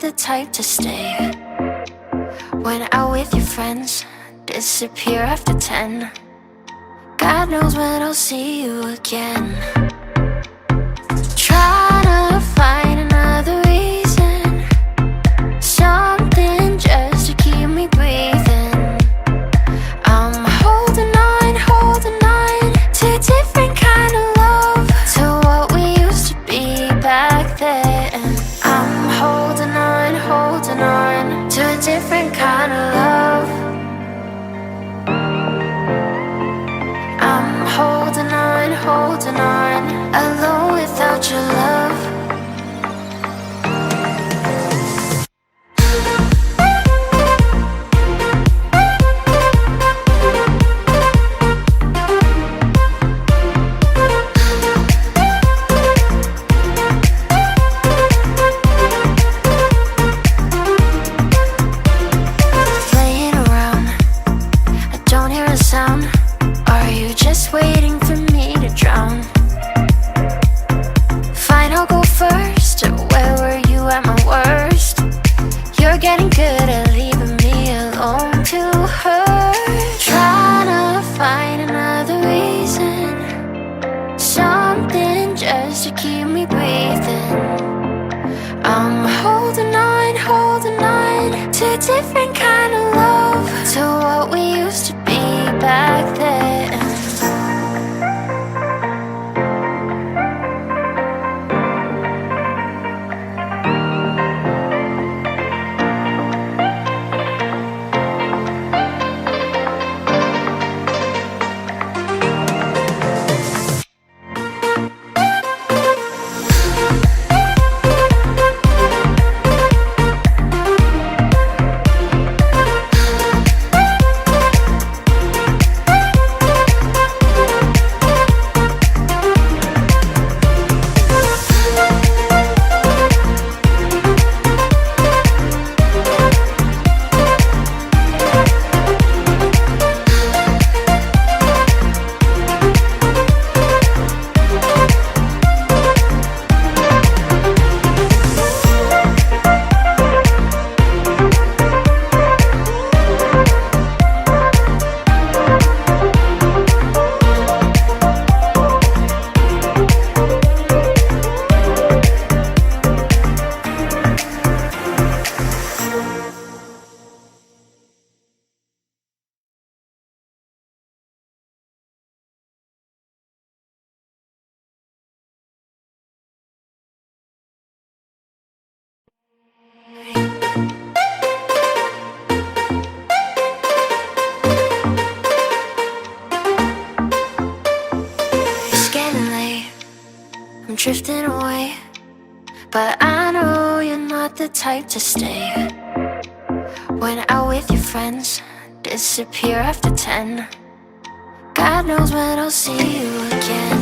the type to stay. Went out with your friends, disappear after 10. God knows when I'll see you again. Try to find another reason, something just to keep me breathing. I'm holding on to a different kind of love, to what we used to be back then. I'm holding on to a different kind of love. I'm holding on, alone without your love. Playing around, I don't hear a sound. Are you just waiting for me to drown? Fine, I'll go first. Where were you at my worst? You're getting good at leaving me alone to hurt. Trying to find another reason, something just to keep me breathing. I'm holding on to a different kind of love, to what we used to be back then. It's getting late, I'm drifting away, but I know you're not the type to stay. Went out with your friends, disappear after 10. God knows when I'll see you again.